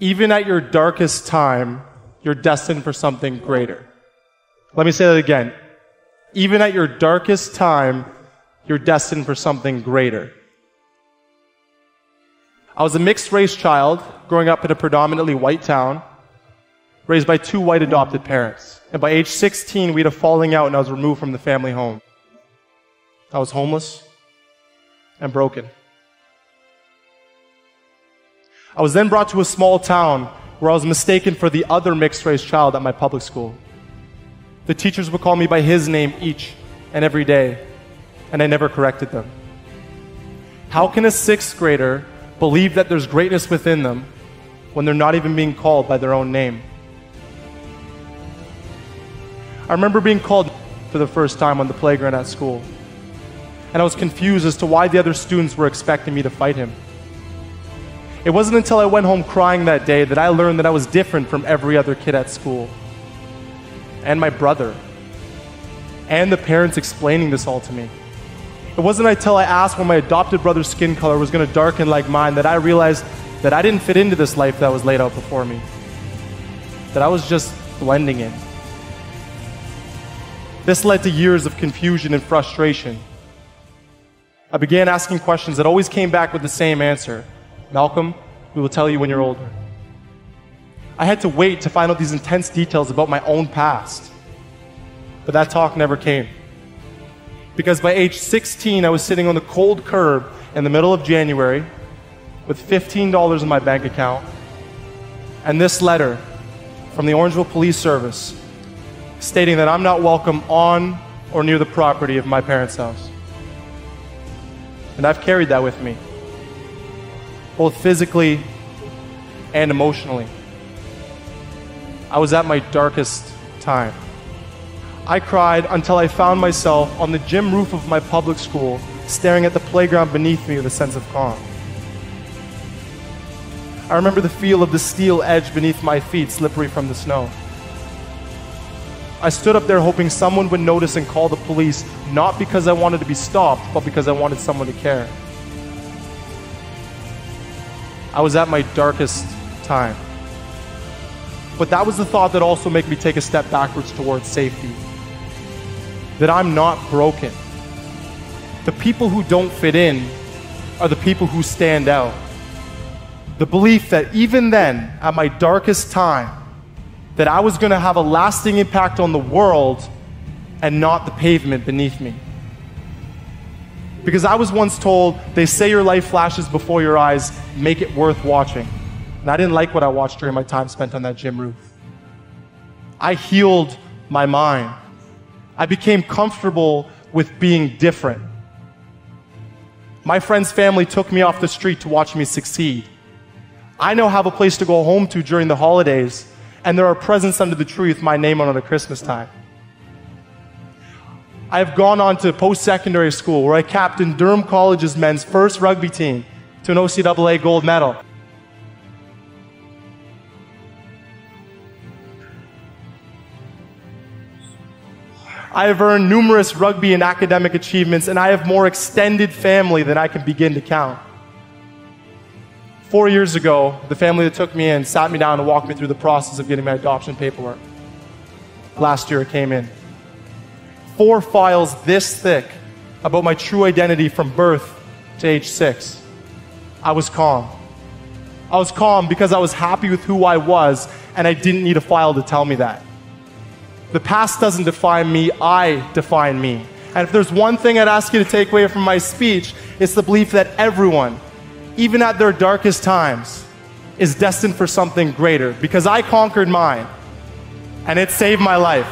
Even at your darkest time, you're destined for something greater. Let me say that again. Even at your darkest time, you're destined for something greater. I was a mixed-race child growing up in a predominantly white town, raised by 2 white adopted parents. And by age 16, we had a falling out and I was removed from the family home. I was homeless and broken. I was then brought to a small town where I was mistaken for the other mixed-race child at my public school. The teachers would call me by his name each and every day, and I never corrected them. How can a 6th grader believe that there's greatness within them when they're not even being called by their own name? I remember being called for the first time on the playground at school, and I was confused as to why the other students were expecting me to fight him. It wasn't until I went home crying that day that I learned that I was different from every other kid at school, and my brother, and the parents explaining this all to me. It wasn't until I asked when my adopted brother's skin color was going to darken like mine that I realized that I didn't fit into this life that was laid out before me, that I was just blending in. This led to years of confusion and frustration. I began asking questions that always came back with the same answer. Malcolm, we will tell you when you're older. I had to wait to find out these intense details about my own past. But that talk never came. Because by age 16, I was sitting on the cold curb in the middle of January with $15 in my bank account and this letter from the Orangeville Police Service stating that I'm not welcome on or near the property of my parents' house. And I've carried that with me, both physically and emotionally. I was at my darkest time. I cried until I found myself on the gym roof of my public school, staring at the playground beneath me with a sense of calm. I remember the feel of the steel edge beneath my feet, slippery from the snow. I stood up there hoping someone would notice and call the police, not because I wanted to be stopped, but because I wanted someone to care. I was at my darkest time. But that was the thought that also made me take a step backwards towards safety. That I'm not broken. The people who don't fit in are the people who stand out. The belief that even then, at my darkest time, that I was going to have a lasting impact on the world and not the pavement beneath me. Because I was once told, they say your life flashes before your eyes, make it worth watching. And I didn't like what I watched during my time spent on that gym roof. I healed my mind. I became comfortable with being different. My friend's family took me off the street to watch me succeed. I now have a place to go home to during the holidays, and there are presents under the tree with my name on it at Christmas time. I have gone on to post-secondary school where I captained Durham College's men's first rugby team to an OCAA gold medal. I have earned numerous rugby and academic achievements, and I have more extended family than I can begin to count. 4 years ago, the family that took me in sat me down and walked me through the process of getting my adoption paperwork. Last year it came in. 4 files this thick about my true identity from birth to age 6. I was calm. I was calm because I was happy with who I was, and I didn't need a file to tell me that. The past doesn't define me, I define me. And if there's one thing I'd ask you to take away from my speech, it's the belief that everyone, even at their darkest times, is destined for something greater, because I conquered mine, and it saved my life.